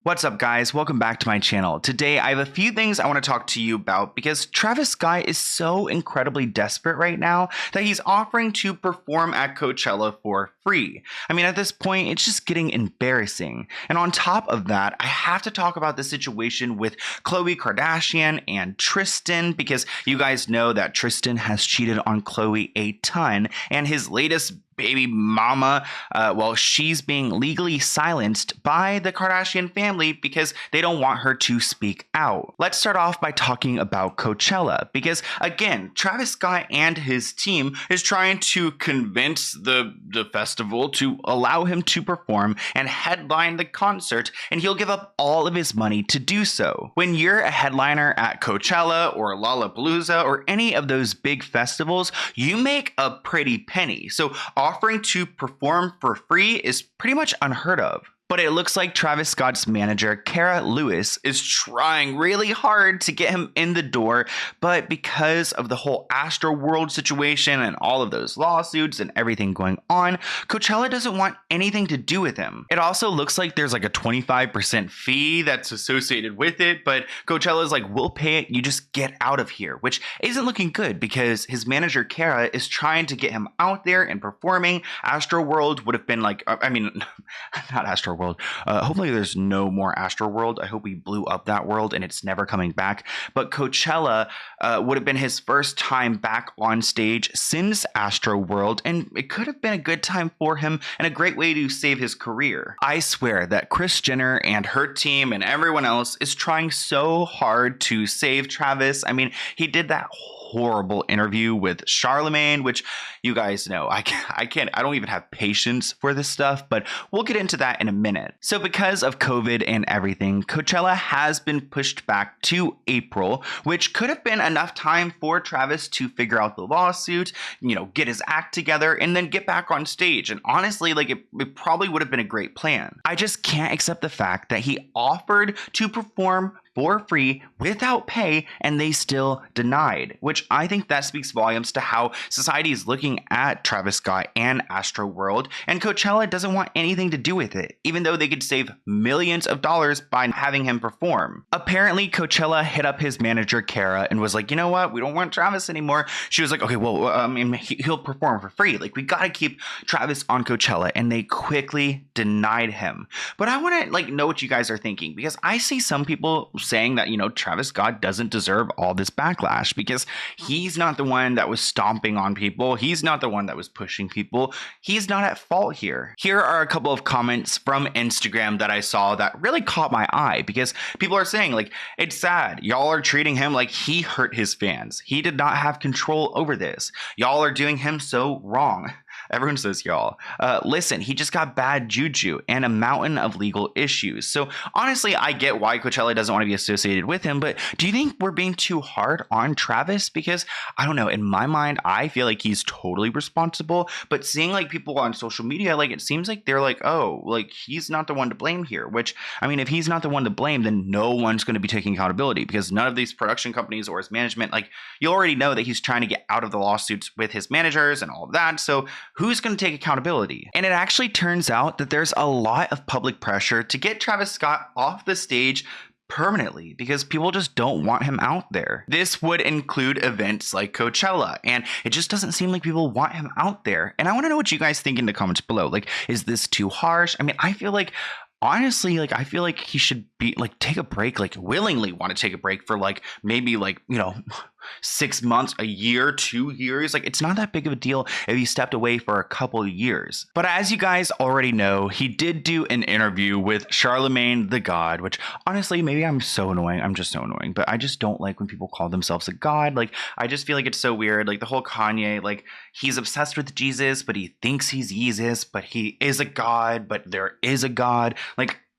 What's up, guys? Welcome back to my channel. Today I have a few things I want to talk to you about because Travis Scott is so incredibly desperate right now that he's offering to perform at Coachella for free. I mean, at this point, it's just getting embarrassing. And on top of that, I have to talk about the situation with Khloe Kardashian and Tristan, because you guys know that Tristan has cheated on Khloe a ton, and his latest baby mama, she's being legally silenced by the Kardashian family because they don't want her to speak out. Let's start off by talking about Coachella, because again, Travis Scott and his team is trying to convince the festival to allow him to perform and headline the concert, and he'll give up all of his money to do so. When you're a headliner at Coachella or Lollapalooza or any of those big festivals, you make a pretty penny. So offering to perform for free is pretty much unheard of. But it looks like Travis Scott's manager, Kara Lewis, is trying really hard to get him in the door, but because of the whole Astroworld situation and all of those lawsuits and everything going on, Coachella doesn't want anything to do with him. It also looks like there's like a 25% fee that's associated with it, but Coachella's like, we'll pay it, you just get out of here, which isn't looking good because his manager, Kara, is trying to get him out there and performing. Astroworld would have been like, not Astroworld. Hopefully there's no more Astroworld. I hope we blew up that world and it's never coming back. But Coachella would have been his first time back on stage since Astroworld, and it could have been a good time for him and a great way to save his career. I swear that Kris Jenner and her team and everyone else is trying so hard to save Travis. I mean, he did that horrible interview with Charlemagne, which you guys know I don't even have patience for this stuff, but we'll get into that in a minute. So because of COVID and everything, Coachella has been pushed back to April, which could have been enough time for Travis to figure out the lawsuit, get his act together, and then get back on stage. And honestly, it probably would have been a great plan. I just can't accept the fact that he offered to perform for free without pay and they still denied, which I think that speaks volumes to how society is looking at Travis Scott and Astroworld, and Coachella doesn't want anything to do with it, even though they could save millions of dollars by having him perform. Apparently, Coachella hit up his manager, Kara, and was like, you know what, we don't want Travis anymore. She was like, okay, well, he'll perform for free. Like, we gotta keep Travis on Coachella, and they quickly denied him. But I want to know what you guys are thinking, because I see some people saying that, Travis Scott doesn't deserve all this backlash because he's not the one that was stomping on people. He's not the one that was pushing people. He's not at fault here. Here are a couple of comments from Instagram that I saw that really caught my eye, because people are saying, it's sad. Y'all are treating him like he hurt his fans. He did not have control over this. Y'all are doing him so wrong. Everyone says y'all. Listen, he just got bad juju and a mountain of legal issues. So honestly, I get why Coachella doesn't want to be associated with him, but do you think we're being too hard on Travis? Because I don't know, in my mind, I feel like he's totally responsible, but seeing people on social media, it seems like they're he's not the one to blame here, which, I mean, if he's not the one to blame, then no one's going to be taking accountability, because none of these production companies or his management, you already know that he's trying to get out of the lawsuits with his managers and all of that. So who's going to take accountability? And it actually turns out that there's a lot of public pressure to get Travis Scott off the stage permanently, because people just don't want him out there. This would include events like Coachella, and it just doesn't seem like people want him out there. And I want to know what you guys think in the comments below. Is this too harsh? I mean, I feel honestly, I feel like he should be take a break, willingly want to take a break for maybe 6 months, a year, 2 years. It's not that big of a deal if he stepped away for a couple of years. But as you guys already know, he did do an interview with Charlemagne the God, which honestly, maybe I'm so annoying. I'm just so annoying, but I just don't like when people call themselves a god. I just feel like it's so weird. The whole Kanye, he's obsessed with Jesus, but he thinks he's Jesus, but he is a god, but there is a God.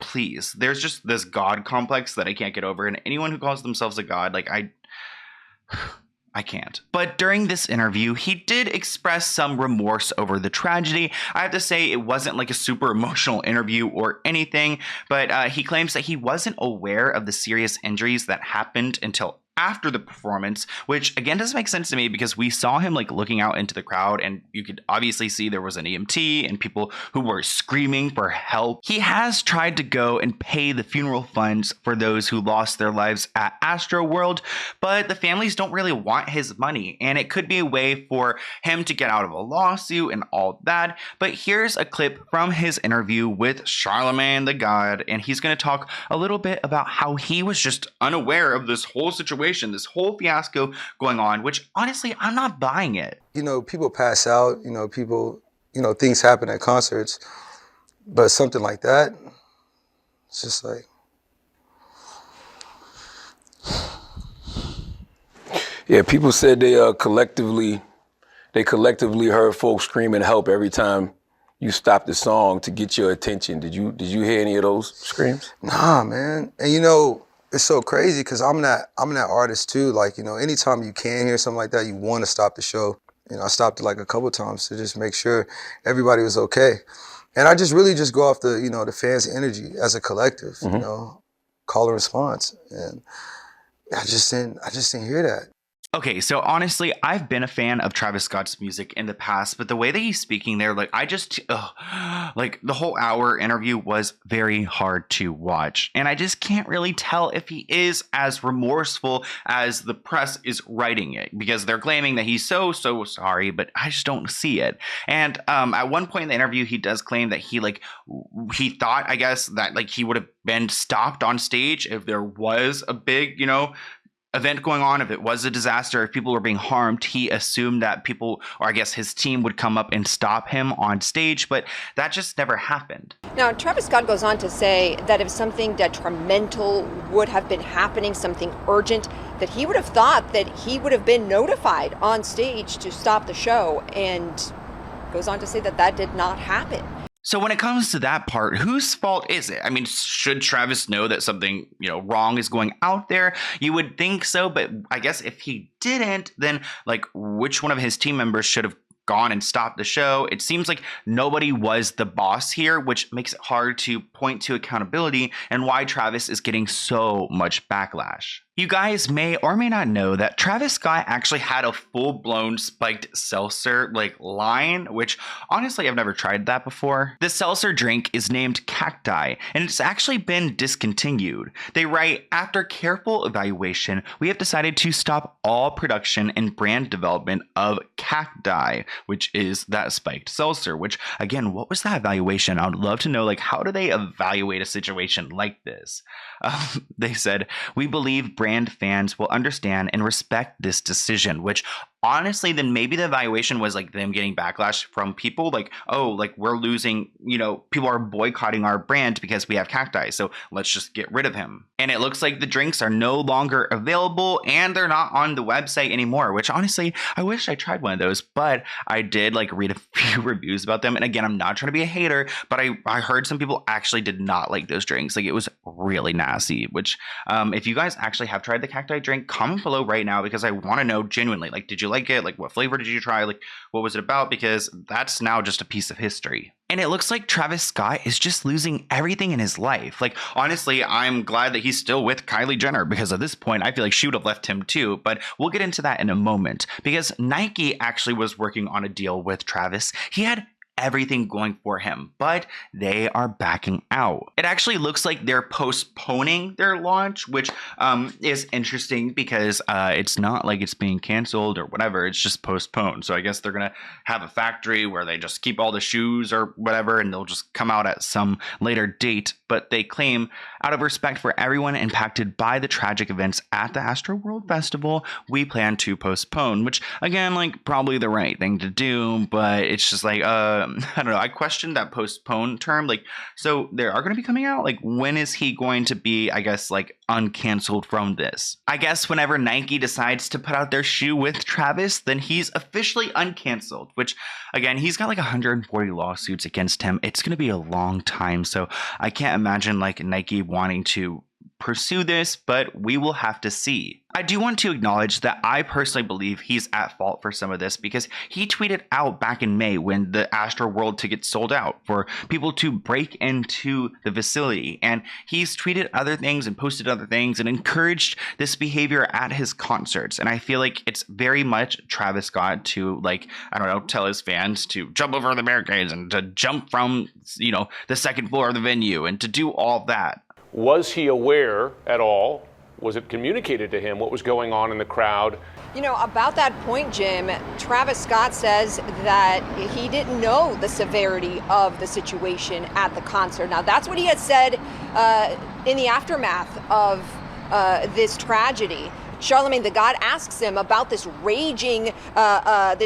Please, there's just this God complex that I can't get over. And anyone who calls themselves a god, I can't. But during this interview, he did express some remorse over the tragedy. I have to say, it wasn't a super emotional interview or anything, but he claims that he wasn't aware of the serious injuries that happened until after the performance, which again doesn't make sense to me because we saw him like looking out into the crowd and you could obviously see there was an EMT and people who were screaming for help. He has tried to go and pay the funeral funds for those who lost their lives at Astroworld, but the families don't really want his money, and it could be a way for him to get out of a lawsuit and all that. But here's a clip from his interview with Charlemagne the God, and he's going to talk a little bit about how he was just unaware of this whole situation, this whole fiasco going on, which honestly, I'm not buying it. You know, people pass out, things happen at concerts, but something like that, it's just like, yeah, people said they collectively heard folks screaming help every time you stopped the song to get your attention. Did you hear any of those screams? Nah, man. And it's so crazy because I'm that artist too. Like, anytime you can hear something like that, you want to stop the show. I stopped it like a couple times to just make sure everybody was okay. And I just really just go off the fans' energy as a collective, call and response. And I just didn't hear that. Okay, so honestly, I've been a fan of Travis Scott's music in the past, but the way that he's speaking there, like the whole hour interview was very hard to watch. And I just can't really tell if he is as remorseful as the press is writing it, because they're claiming that he's so sorry, but I just don't see it. And at one point in the interview, he does claim that he thought, I guess, that like he would have been stopped on stage if there was a big, event going on, if it was a disaster, if people were being harmed. He assumed that people, or I guess his team, would come up and stop him on stage, but that just never happened. Now, Travis Scott goes on to say that if something detrimental would have been happening, something urgent, that he would have thought that he would have been notified on stage to stop the show, and goes on to say that that did not happen. So when it comes to that part, whose fault is it? I mean, should Travis know that something, wrong is going out there? You would think so, but I guess if he didn't, then which one of his team members should have gone and stopped the show? It seems like nobody was the boss here, which makes it hard to point to accountability and why Travis is getting so much backlash. You guys may or may not know that Travis Scott actually had a full-blown spiked seltzer line, which honestly I've never tried that before. The seltzer drink is named Cacti, and it's actually been discontinued. They write, after careful evaluation, we have decided to stop all production and brand development of Cacti, which is that spiked seltzer, which again, what was that evaluation? I would love to know, how do they evaluate a situation like this? They said, we believe brand fans will understand and respect this decision, which honestly, then maybe the evaluation was them getting backlash from people we're losing, people are boycotting our brand because we have Cacti, so let's just get rid of him. And it looks like the drinks are no longer available and they're not on the website anymore, which honestly, I wish I tried one of those, but I did read a few reviews about them. And again, I'm not trying to be a hater, but I heard some people actually did not like those drinks. It was really nasty, which if you guys actually have tried the Cacti drink, comment below right now because I want to know genuinely, did you like it? What flavor did you try? What was it about? Because that's now just a piece of history. And it looks like Travis Scott is just losing everything in his life. Honestly, I'm glad that he's still with Kylie Jenner, because at this point, I feel like she would have left him too. But we'll get into that in a moment, because Nike actually was working on a deal with Travis. He had everything going for him, but they are backing out. It actually looks like they're postponing their launch, which is interesting because it's not like it's being canceled or whatever. It's just postponed. So I guess they're gonna have a factory where they just keep all the shoes or whatever, and they'll just come out at some later date. But they claim, out of respect for everyone impacted by the tragic events at the Astroworld Festival, we plan to postpone, which again, probably the right thing to do, but it's just I don't know. I questioned that postpone term. So they are going to be coming out. When is he going to be, I guess, uncanceled from this? I guess whenever Nike decides to put out their shoe with Travis, then he's officially uncanceled, which again, he's got 140 lawsuits against him. It's going to be a long time. So I can't imagine Nike wanting to pursue this, but we will have to see. I do want to acknowledge that I personally believe he's at fault for some of this because he tweeted out back in May when the Astroworld tickets sold out for people to break into the facility, and he's tweeted other things and posted other things and encouraged this behavior at his concerts. And I feel like it's very much Travis Scott to, like, I don't know, tell his fans to jump over the barricades and to jump from, you know, the second floor of the venue and to do all that. Was he aware at all? Was it communicated to him what was going on in the crowd? You know, about that point, Jim, Travis Scott says that he didn't know the severity of the situation at the concert. Now, that's what he had said in the aftermath of this tragedy. Charlemagne the God asks him about this rage at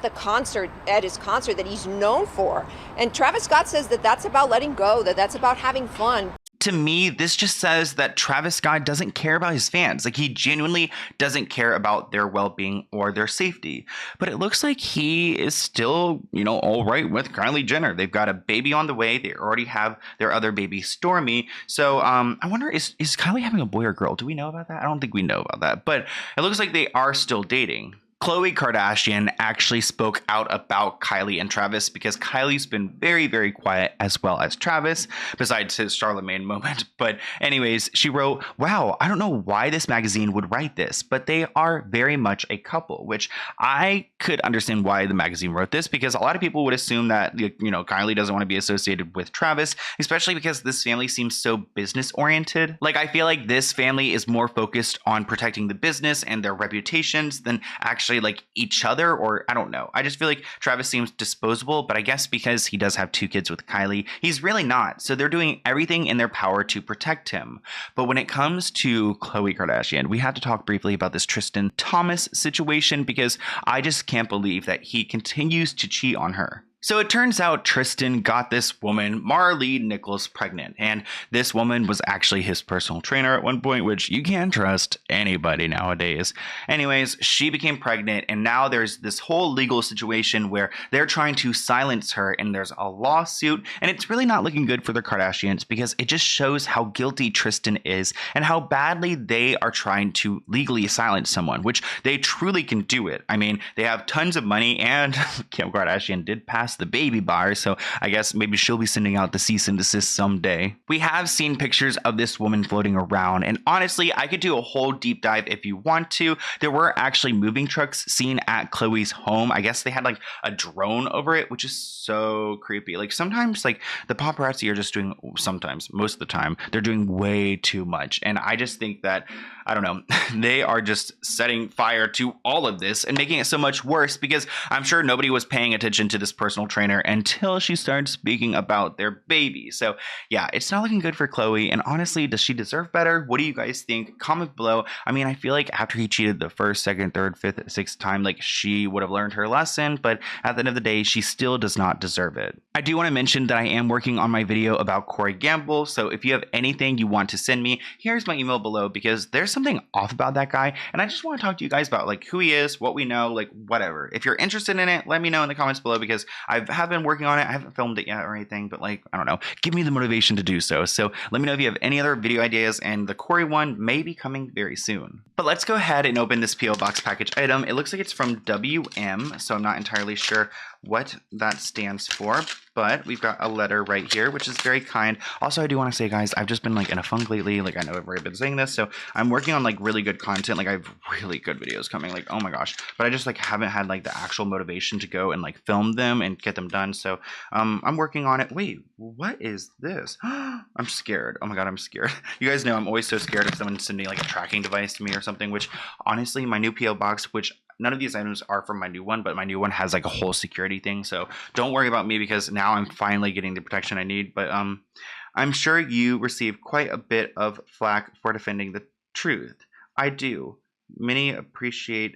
the concert, at his concert that he's known for. And Travis Scott says that that's about letting go, that that's about having fun. To me, this just says that Travis Scott doesn't care about his fans. Like, he genuinely doesn't care about their well-being or their safety. But it looks like he is still, you know, all right with Kylie Jenner. They've got a baby on the way. They already have their other baby, Stormy. So I wonder, is Kylie having a boy or girl? Do we know about that? I don't think we know about that. But it looks like they are still dating. Khloe Kardashian actually spoke out about Kylie and Travis because Kylie's been very, very quiet, as well as Travis, besides his Charlemagne moment. But anyways, she wrote, "Wow, I don't know why this magazine would write this, but they are very much a couple," which I could understand why the magazine wrote this, because a lot of people would assume that, you know, Kylie doesn't want to be associated with Travis, especially because this family seems so business oriented. Like, I feel like this family is more focused on protecting the business and their reputations than actually like each other, or I don't know. I just feel like Travis seems disposable, but I guess because he does have 2 kids with Kylie, he's really not. So they're doing everything in their power to protect him. But when it comes to Khloe Kardashian, we have to talk briefly about this Tristan Thomas situation, because I just can't believe that he continues to cheat on her. So it turns out Tristan got this woman, Marlee Nichols, pregnant. And this woman was actually his personal trainer at one point, which you can't trust anybody nowadays. Anyways, she became pregnant, and now there's this whole legal situation where they're trying to silence her, and there's a lawsuit. And it's really not looking good for the Kardashians, because it just shows how guilty Tristan is and how badly they are trying to legally silence someone, which they truly can do it. I mean, they have tons of money, and Kim Kardashian did pass the baby bar, so I guess maybe she'll be sending out the cease and desist someday. We have seen pictures of this woman floating around, and honestly, I could do a whole deep dive if you want to. There were actually moving trucks seen at Khloe's home. I guess they had like a drone over it, which is so creepy. Like, sometimes like the paparazzi are just doing, sometimes, most of the time, they're doing way too much. And I just think that, I don't know, they are just setting fire to all of this and making it so much worse, because I'm sure nobody was paying attention to this personal trainer until she started speaking about their baby. So yeah, it's not looking good for Khloe. And honestly, does she deserve better? What do you guys think? Comment below. I mean, I feel like after he cheated the first, second, third, fifth, sixth time, like, she would have learned her lesson, but at the end of the day, she still does not deserve it. I do want to mention that I am working on my video about Corey Gamble. So if you have anything you want to send me, here's my email below, because there's something off about that guy. And I just want to talk to you guys about like who he is, what we know, like whatever. If you're interested in it, let me know in the comments below, because I have been working on it. I haven't filmed it yet or anything, but like, I don't know, give me the motivation to do so. So let me know if you have any other video ideas, and the Corey one may be coming very soon. But let's go ahead and open this PO Box package item. It looks like it's from WM, so I'm not entirely sure what that stands for, but we've got a letter right here, which is very kind. Also, I do want to say, guys, I've just been like in a funk lately. Like, I know I've already been saying this, so I'm working on like really good content. Like, I have really good videos coming, like, oh my gosh, but I just like haven't had like the actual motivation to go and like film them and get them done. So I'm working on it. Wait, what is this? I'm scared. Oh my god, I'm scared. You guys know I'm always so scared of someone sending like a tracking device to me or something, which honestly, my new PO Box, which none of these items are from my new one, but my new one has like a whole security thing. So don't worry about me, because now I'm finally getting the protection I need. But I'm sure you receive quite a bit of flack for defending the truth. I do. Many appreciate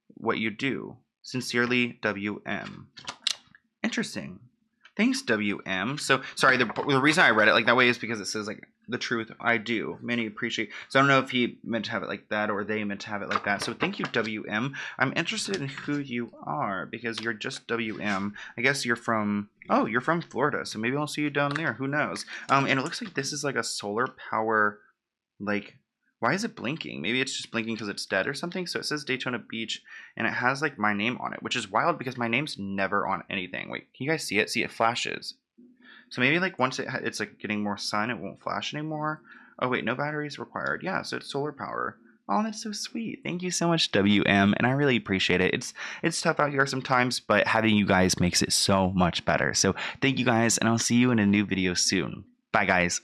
what you do. Sincerely, WM. Interesting. Thanks, WM. So, sorry, the reason I read it like that way is because it says, like, the truth. I do. Many appreciate. So, I don't know if he meant to have it like that or they meant to have it like that. So, thank you, WM. I'm interested in who you are because you're just WM. I guess you're from, oh, you're from Florida. So, maybe I'll see you down there. Who knows? And it looks like this is like a solar power, like, why is it blinking? Maybe it's just blinking because it's dead or something. So it says Daytona Beach and it has like my name on it, which is wild because my name's never on anything. Wait, can you guys see it? See, it flashes. So maybe like once it's like getting more sun, it won't flash anymore. Oh wait, no batteries required. Yeah, so it's solar power. Oh, that's so sweet. Thank you so much, WM, and I really appreciate it. It's tough out here sometimes, but having you guys makes it so much better. So thank you guys, and I'll see you in a new video soon. Bye, guys.